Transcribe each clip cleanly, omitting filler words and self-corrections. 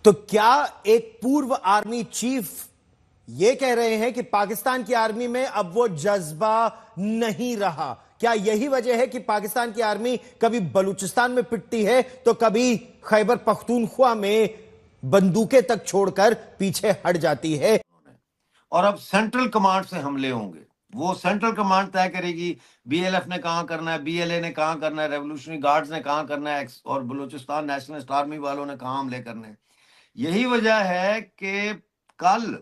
तो क्या एक पूर्व आर्मी चीफ ये कह रहे हैं कि पाकिस्तान की आर्मी में अब वो जज्बा नहीं रहा? क्या यही वजह है कि पाकिस्तान की आर्मी कभी बलूचिस्तान में पिटती है तो कभी खैबर पख्तूनख्वा में बंदूकें तक छोड़कर पीछे हट जाती है? और अब सेंट्रल कमांड से हमले होंगे। वो सेंट्रल कमांड तय करेगी बीएलएफ ने कहां करना है, बीएलए ने कहां करना है, रेवोल्यूशनरी गार्ड्स ने कहां करना है और बलूचिस्तान नेशनलिस्ट आर्मी वालों ने कहां हमले करने हैं। यही वजह है कि कल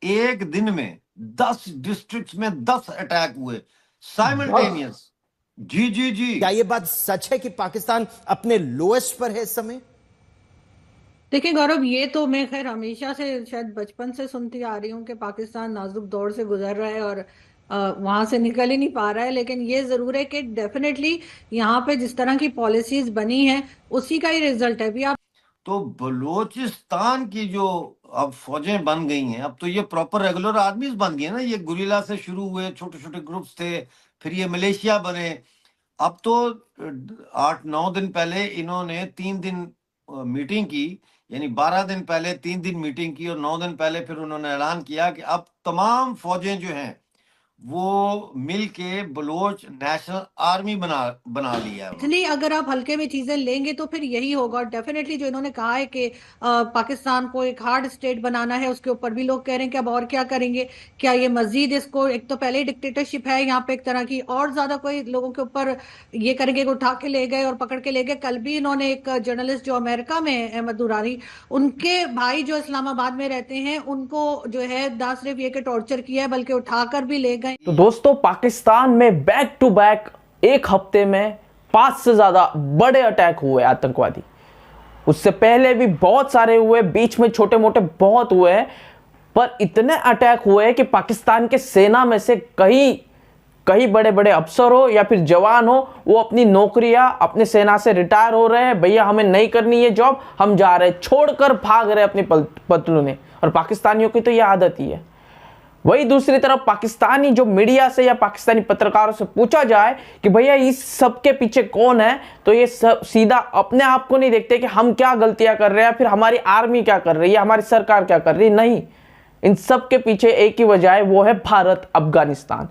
एक दिन में 10 डिस्ट्रिक्ट्स में 10 अटैक हुए साइमल्टेनियस। जी जी जी। क्या यह बात सच है कि पाकिस्तान अपने लोएस्ट पर है इस समय? देखिए गौरव, ये तो मैं खैर हमेशा से शायद बचपन से सुनती आ रही हूँ कि पाकिस्तान नाजुक दौर से गुजर रहा है और वहां से निकल ही नहीं पा रहा है। लेकिन ये जरूर है कि डेफिनेटली यहाँ पे जिस तरह की पॉलिसीज बनी है उसी का ही रिजल्ट है। अभी आप तो बलूचिस्तान की जो अब फौजें बन गई हैं, अब तो ये प्रॉपर रेगुलर आर्मीज बन गई है ना। ये गुरिल्ला से शुरू हुए छोटे छोटे ग्रुप्स थे, फिर ये मलेशिया बने। अब तो 8-9 दिन पहले इन्होंने 3 दिन मीटिंग की, यानी 12 दिन पहले 3 दिन मीटिंग की और 9 दिन पहले फिर उन्होंने ऐलान किया कि अब तमाम फौजें जो हैं वो मिल के बलोच नेशनल आर्मी बना बना लिया है उन्होंने। इतनी अगर आप हल्के में चीजें लेंगे तो फिर यही होगा डेफिनेटली। जो इन्होंने कहा है कि पाकिस्तान को एक हार्ड स्टेट बनाना है, उसके ऊपर भी लोग कह रहे हैं कि अब और क्या करेंगे। क्या ये मजीद इसको, एक तो पहले ही डिक्टेटरशिप है यहाँ पे एक तरह की, और ज्यादा कोई लोगों के ऊपर ये करेंगे कि उठा के ले गए और पकड़ के ले गए। कल भी इन्होंने एक जर्नलिस्ट जो अमेरिका में है, अहमद दुरानी, उनके भाई जो इस्लामाबाद में रहते हैं उनको जो है ना सिर्फ ये कि टॉर्चर किया है बल्कि उठाकर भी ले गए। तो दोस्तों, पाकिस्तान में बैक टू बैक एक हफ्ते में 5 से ज्यादा बड़े अटैक हुए आतंकवादी। उससे पहले भी बहुत सारे हुए, बीच में छोटे मोटे बहुत हुए हैं, पर इतने अटैक हुए कि पाकिस्तान के सेना में से कई बड़े बड़े अफसर हो या फिर जवान हो, वो अपनी नौकरियां अपने सेना से रिटायर हो रहे हैं। भैया हमें नहीं करनी है जॉब, हम जा रहे हैं, छोड़कर भाग रहे अपनी पतलूने। और पाकिस्तानियों की तो ये आदत ही है। वही दूसरी तरफ पाकिस्तानी जो मीडिया से या पाकिस्तानी पत्रकारों से पूछा जाए कि भैया इस सब के पीछे कौन है, तो ये सब सीधा अपने आप को नहीं देखते कि हम क्या गलतियां कर रहे हैं, फिर हमारी आर्मी क्या कर रही है, हमारी सरकार क्या कर रही है। नहीं, इन सब के पीछे एक ही वजह है, वो है भारत अफगानिस्तान।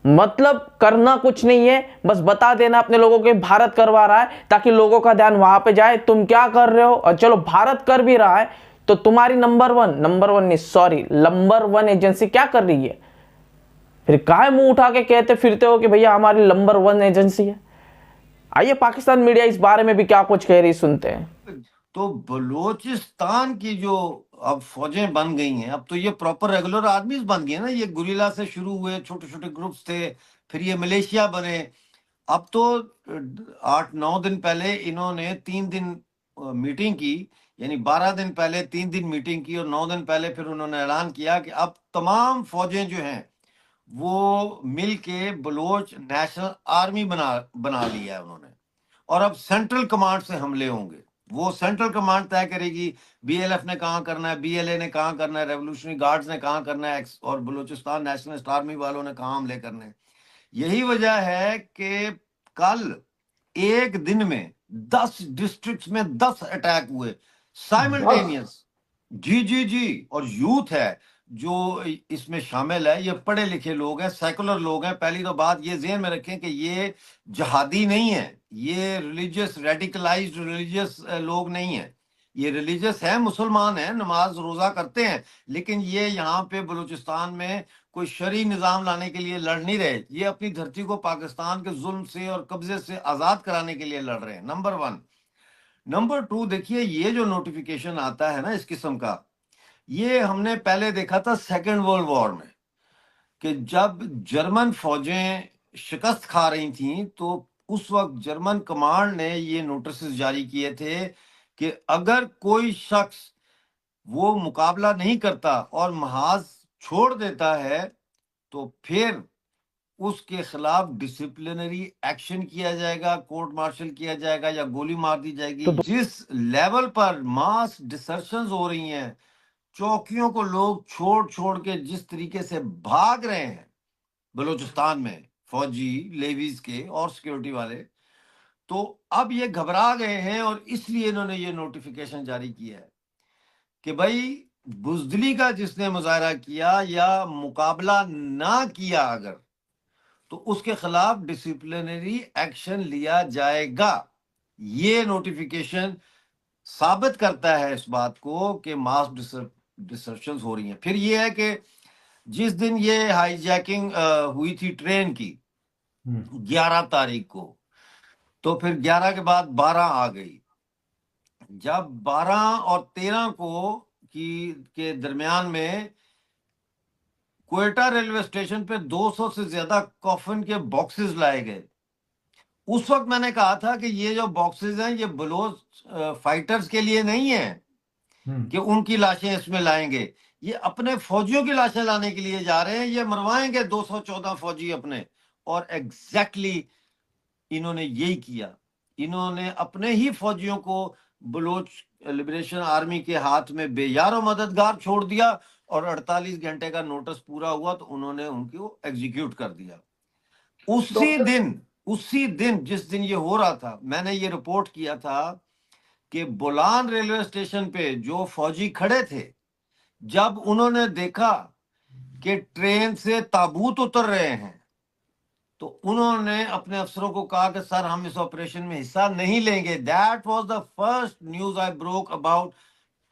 मतलब करना कुछ नहीं है, बस बता देना अपने लोगों के भारत करवा रहा है ताकि लोगों का ध्यान वहां पे जाए, तुम क्या कर रहे हो। और चलो भारत कर भी रहा है तो तुम्हारी नंबर वन एजेंसी क्या कर रही है? फिर काहे मुंह उठा के कहते फिरते हो कि भैया हमारी नंबर 1 एजेंसी है? आइए पाकिस्तान मीडिया इस बारे में भी क्या कुछ कह रही सुनते हैं। तो बलूचिस्तान की जो अब फौजें बन गई हैं, अब तो ये प्रॉपर रेगुलर आर्मीज बन गई है ना। ये गुरिल्ला से शुरू हुए छोटे छोटे ग्रुप्स थे, फिर ये मलेशिया बने। अब तो 8-9 दिन पहले इन्होंने 3 दिन मीटिंग की, यानी 12 दिन पहले 3 दिन मीटिंग की और 9 दिन पहले फिर उन्होंने ऐलान किया कि अब तमाम फौजें जो हैं वो मिल के बलोच नेशनल आर्मी बना लिया है उन्होंने। और अब सेंट्रल कमांड से हमले होंगे। वो सेंट्रल कमांड तय करेगी बीएलएफ ने कहां करना है, बीएलए ने कहां करना है, रेवोल्यूशनरी गार्ड्स ने कहां करना है और बलूचिस्तान नेशनलिस्ट आर्मी वालों ने कहां हमले करने हैं। यही वजह है कि कल एक दिन में 10 डिस्ट्रिक्ट्स में 10 अटैक हुए साइमल्टेनियस। जी जी जी। और यूथ है जो इसमें शामिल है, ये पढ़े लिखे लोग हैं, सेकुलर लोग हैं। पहली तो बात ये ज़हन में रखें कि ये जहादी नहीं है, ये रिलीजियस रेडिकलाइज्ड रिलीजियस लोग नहीं है। ये रिलीजियस है, मुसलमान है, नमाज रोजा करते हैं, लेकिन ये यहाँ पे बलूचिस्तान में कोई शरई निजाम लाने के लिए लड़ नहीं रहे। ये अपनी धरती को पाकिस्तान के जुल्म से और कब्जे से आजाद कराने के लिए लड़ रहे हैं। नंबर 1। नंबर 2, देखिए ये जो नोटिफिकेशन आता है ना इस किस्म का, ये हमने पहले देखा था सेकेंड वर्ल्ड वॉर में, कि जब जर्मन फौजें शिकस्त खा रही थी तो उस वक्त जर्मन कमांड ने ये नोटिस जारी किए थे कि अगर कोई शख्स वो मुकाबला नहीं करता और महाज छोड़ देता है तो फिर उसके खिलाफ डिसिप्लिनरी एक्शन किया जाएगा, कोर्ट मार्शल किया जाएगा या गोली मार दी जाएगी। तो जिस लेवल पर मास डिसर्शंस हो रही हैं, चौकियों को लोग छोड़ छोड़ के जिस तरीके से भाग रहे हैं बलूचिस्तान में, फौजी लेवीज के और सिक्योरिटी वाले, तो अब ये घबरा गए हैं और इसलिए इन्होंने ये नोटिफिकेशन जारी किया है। कि भाई बुजदिली का जिसने मुजाहरा किया या मुकाबला ना किया अगर, तो उसके खिलाफ डिसिप्लिनरी एक्शन लिया जाएगा। ये नोटिफिकेशन साबित करता है इस बात को कि मास डिसरप्शंस हो रही हैं। फिर ये है कि जिस दिन ये हाईजैकिंग हुई थी ट्रेन की 11 तारीख को, तो फिर 11 के बाद 12 आ गई। जब 12 और 13 को के दरमियान में क्वेटा रेलवे स्टेशन पे 200 से ज्यादा कॉफिन के बॉक्सेस लाए गए। उस वक्त मैंने कहा था कि ये जो बॉक्सेस हैं ये बलोच फाइटर्स के लिए नहीं है कि उनकी लाशें इसमें लाएंगे, ये अपने फौजियों की लाशें लाने के लिए जा रहे हैं, ये मरवाएंगे 214 फौजी अपने। और एग्जैक्टली इन्होंने यही किया। इन्होंने अपने ही फौजियों को बलोच लिबरेशन आर्मी के हाथ में बेयारो मददगार छोड़ दिया, और 48 घंटे का नोटिस पूरा हुआ तो उन्होंने उनको एग्जीक्यूट कर दिया। उसी दिन जिस दिन ये हो रहा था, मैंने ये रिपोर्ट किया था कि बोलान रेलवे स्टेशन पे जो फौजी खड़े थे, जब उन्होंने देखा कि ट्रेन से ताबूत उतर रहे हैं, तो उन्होंने अपने अफसरों को कहा कि सर हम इस ऑपरेशन में हिस्सा नहीं लेंगे। That was the first news I broke about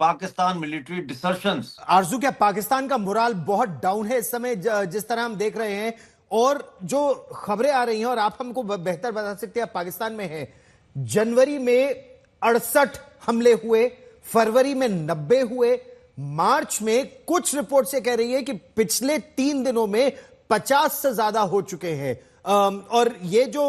Pakistan military desertions. Arzoo, क्या पाकिस्तान का मोराल बहुत डाउन है इस समय जिस तरह हम देख रहे हैं, और जो खबरें आ रही हैं, और आप हमको बेहतर बता सकते हैं, पाकिस्तान में है, जनवरी में 68 हमले हुए, फरवरी में 90 हुए, मार्च में कुछ रिपोर्ट से कह रही है कि पिछले 3 दिनों में 50 से ज्यादा हो चुके हैं। और ये जो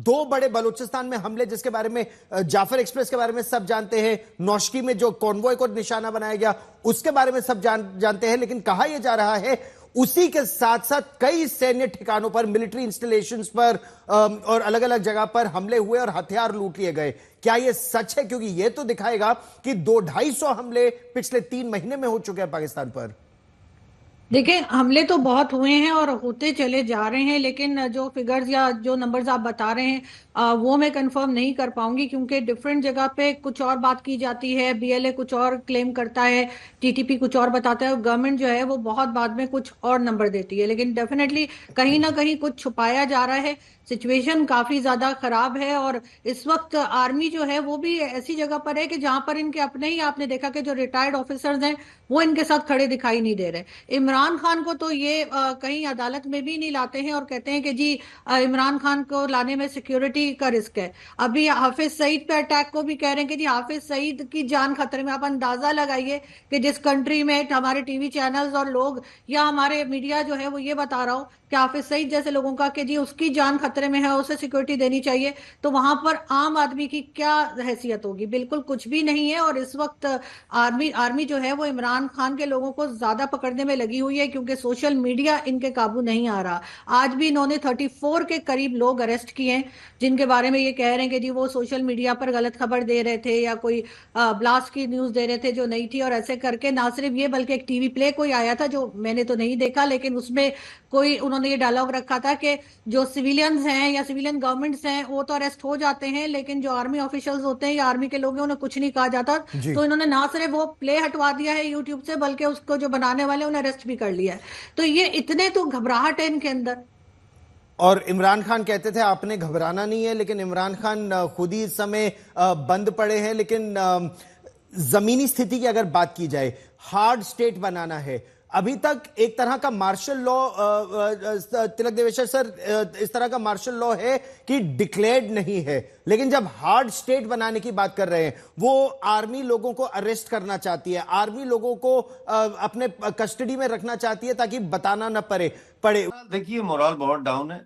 2 बड़े बलूचिस्तान में हमले, जिसके बारे में जाफर एक्सप्रेस के बारे में सब जानते हैं, नौशकी में जो कॉन्वॉय को निशाना बनाया गया उसके बारे में सब जानते हैं, लेकिन कहा यह जा रहा है उसी के साथ साथ कई सैन्य ठिकानों पर, मिलिट्री इंस्टॉलेशंस पर और अलग अलग जगह पर हमले हुए और हथियार लूट लिए गए। क्या यह सच है? क्योंकि यह तो दिखाएगा कि 200-250 हमले पिछले 3 महीने में हो चुके हैं पाकिस्तान पर। देखिए, हमले तो बहुत हुए हैं और होते चले जा रहे हैं, लेकिन जो फिगर्स या जो नंबर्स आप बता रहे हैं वो मैं कंफर्म नहीं कर पाऊंगी, क्योंकि डिफरेंट जगह पे कुछ और बात की जाती है, बीएलए कुछ और क्लेम करता है, टीटीपी कुछ और बताता है, और गवर्नमेंट जो है वो बहुत बाद में कुछ और नंबर देती है। लेकिन डेफिनेटली कहीं ना कहीं कुछ छुपाया जा रहा है। सिचुएशन काफी ज्यादा खराब है, और इस वक्त आर्मी जो है वो भी ऐसी जगह पर है कि जहां पर इनके अपने ही, आपने देखा कि जो रिटायर्ड ऑफिसर्स हैं वो इनके साथ खड़े दिखाई नहीं दे रहे। इमरान खान को तो ये कहीं अदालत में भी नहीं लाते हैं, और कहते हैं कि जी इमरान खान को लाने में सिक्योरिटी का रिस्क है। अभी हाफिज सईद पे अटैक को भी कह रहे हैं कि जी हाफिज सईद की जान खतरे में। आप अंदाजा लगाइए कि जिस कंट्री में हमारे टीवी चैनल्स और लोग या हमारे मीडिया जो है वो ये बता रहा हो कि हाफिज सईद जैसे लोगों का कि जी उसकी जान खतरे में है, उसे सिक्योरिटी देनी चाहिए, तो वहां पर आम आदमी की क्या हैसियत होगी? बिल्कुल कुछ भी नहीं है। और इस वक्त आर्मी जो है वो इमरान खान के लोगों को ज्यादा पकड़ने में लगी हुई है, क्योंकि सोशल मीडिया इनके काबू नहीं आ रहा। आज भी इन्होंने 34 के करीब लोग अरेस्ट किए हैं, जिनके बारे में ये कह रहे हैं कि जी वो सोशल मीडिया पर गलत खबर दे रहे थे या कोई ब्लास्ट की न्यूज दे रहे थे जो नहीं थी। और ऐसे करके ना सिर्फ ये, बल्कि एक टीवी प्ले कोई आया था जो मैंने तो नहीं देखा, लेकिन उसमें कोई उन्होंने ये डायलॉग रखा था कि जो सिविलियंस हैं या सिविलियन गवर्नमेंट्स हैं वो तो अरेस्ट हो जाते हैं, लेकिन जो आर्मी ऑफिशियल्स होते हैं या आर्मी के लोग हैं उन्हें कुछ नहीं कहा जाता। तो इन्होंने ना सिर्फ वो प्ले हटवा दिया है यूट्यूब से, बल्कि उसको जो बनाने वाले उन्हें अरेस्ट भी कर लिया है। तो ये इतने तो घबराहट है इनके अंदर। और इमरान खान कहते थे आपने घबराना नहीं है, लेकिन इमरान खान खुद ही इस समय बंद पड़े हैं। लेकिन जमीनी स्थिति की अगर बात की जाए, हार्ड स्टेट बनाना है, अभी तक एक तरह का मार्शल लॉ, तिलक देवेश्वर सर, इस तरह का मार्शल लॉ है कि डिक्लेयर्ड नहीं है, लेकिन जब हार्ड स्टेट बनाने की बात कर रहे हैं, वो आर्मी लोगों को अरेस्ट करना चाहती है, आर्मी लोगों को अपने कस्टडी में रखना चाहती है ताकि बताना न पड़े। देखिए, मोरल बहुत डाउन है।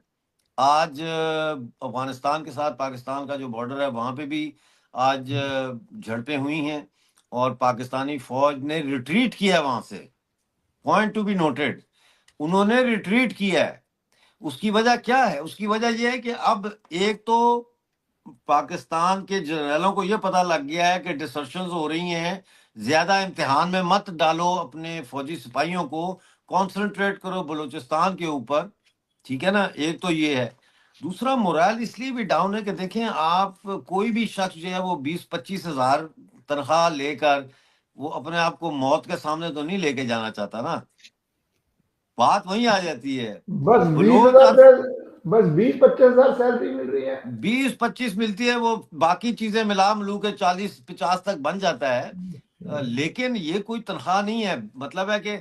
आज अफगानिस्तान के साथ पाकिस्तान का जो बॉर्डर है वहां पे भी आज झड़पें हुई हैं, और पाकिस्तानी फौज ने रिट्रीट किया है वहां से। पॉइंट टू बी नोटेड, उन्होंने रिट्रीट किया है। उसकी वजह क्या है? उसकी वजह यह है कि अब एक तो पाकिस्तान के जनरलों को यह पता लग गया है कि डिसर्शंस हो रही हैं, ज्यादा इम्तिहान में मत डालो अपने फौजी सिपाहियों को, कॉन्सेंट्रेट करो बलूचिस्तान के ऊपर, ठीक है ना। एक तो ये है। दूसरा, मोरल इसलिए भी डाउन है कि देखें आप, कोई भी शख्स जो है वो 20-25 हजार तनख्वाह लेकर वो अपने आप को मौत के सामने तो नहीं लेके जाना चाहता ना, बात वहीं आ जाती है। बस बस 20-25 हजार सैलरी मिल रही है, 20-25 मिलती है, वो बाकी चीजें मिला मिलू के 40-50 तक बन जाता है। लेकिन ये कोई तनख्वाह नहीं है, मतलब है कि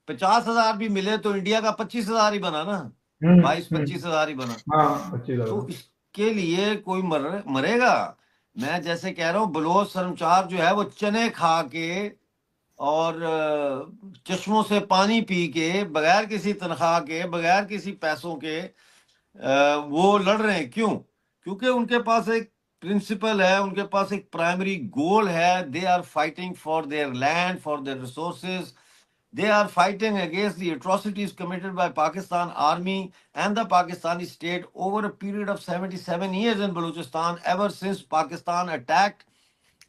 50,000 भी मिले तो इंडिया का 25,000 ही बना ना, 22-25 हजार ही बना। हाँ 25,000। तो इसके लिए कोई मरेगा। मैं जैसे कह रहा हूँ, बलोच शर्मचार जो है वो चने खा के और चश्मों से पानी पी के, बगैर किसी तनख्वाह के, बगैर किसी पैसों के वो लड़ रहे हैं। क्यों? क्योंकि उनके पास एक प्रिंसिपल है, उनके पास एक प्राइमरी गोल है। They are fighting for their land, for their resources. They are fighting against the atrocities committed by Pakistan Army and the Pakistani state over a period of 77 years in Balochistan, ever since Pakistan attacked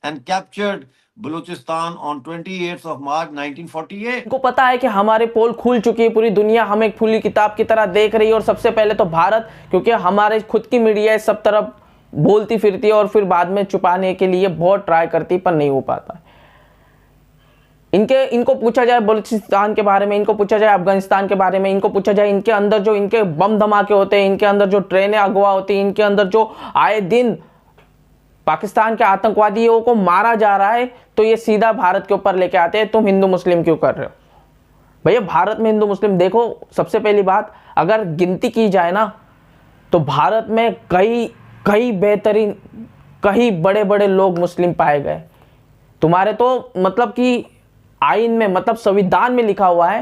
and captured Balochistan on 28th of March 1948. को पता है कि हमारे पोल खुल चुकी है, पूरी दुनिया हमें खुली किताब की तरह देख रही है, और सबसे पहले तो भारत, क्योंकि हमारे खुद की मीडिया सब तरफ बोलती फिरती है और फिर बाद में छुपाने के लिए बहुत ट्राई करती, पर नहीं हो पाता है। इनको पूछा जाए बलूचिस्तान के बारे में, इनको पूछा जाए अफगानिस्तान के बारे में, इनको पूछा जाए इनके अंदर जो इनके बम धमाके होते हैं, इनके अंदर जो ट्रेनें अगवा होती हैं, इनके अंदर जो आए दिन पाकिस्तान के आतंकवादियों को मारा जा रहा है, तो ये सीधा भारत के ऊपर लेके आते हैं, तुम हिंदू मुस्लिम क्यों कर रहे हो? भैया भारत में हिंदू मुस्लिम देखो, सबसे पहली बात अगर गिनती की जाए ना, तो भारत में कई बेहतरीन, कई बड़े बड़े लोग मुस्लिम पाए गए। तुम्हारे तो मतलब कि आइन में, मतलब संविधान में लिखा हुआ है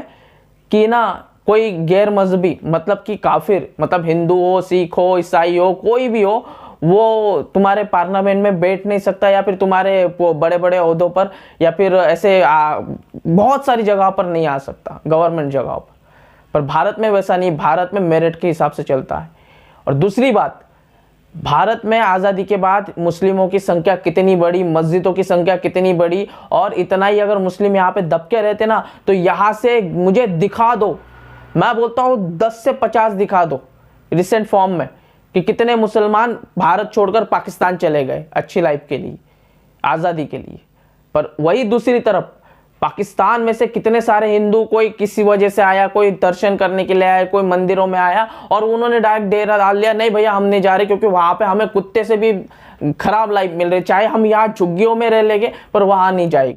कि ना कोई गैर मजहबी, मतलब कि काफिर, मतलब हिंदू हो, सिख हो, ईसाई हो, कोई भी हो, वो तुम्हारे पार्लियामेंट में बैठ नहीं सकता, या फिर तुम्हारे बड़े बड़े ओहदों पर, या फिर ऐसे बहुत सारी जगहों पर नहीं आ सकता, गवर्नमेंट जगहों पर भारत में वैसा नहीं, भारत में मेरिट के हिसाब से चलता है। और दूसरी बात, भारत में आज़ादी के बाद मुस्लिमों की संख्या कितनी बड़ी, मस्जिदों की संख्या कितनी बड़ी, और इतना ही अगर मुस्लिम यहाँ पे दबके रहते ना, तो यहाँ से मुझे दिखा दो, मैं बोलता हूँ 10 से 50 दिखा दो रिसेंट फॉर्म में, कि कितने मुसलमान भारत छोड़कर पाकिस्तान चले गए अच्छी लाइफ के लिए, आज़ादी के लिए। पर वही दूसरी तरफ पाकिस्तान में से कितने सारे हिंदू, कोई किसी वजह से आया, कोई दर्शन करने के लिए आया, कोई मंदिरों में आया, और उन्होंने डायरेक्ट डेरा डाल लिया, नहीं भैया हम नहीं जा रहे, क्योंकि वहां पे हमें कुत्ते से भी खराब लाइफ मिल रही, चाहे हम यहाँ झुग्गियों में रह लेंगे, पर वहां नहीं जाएगी।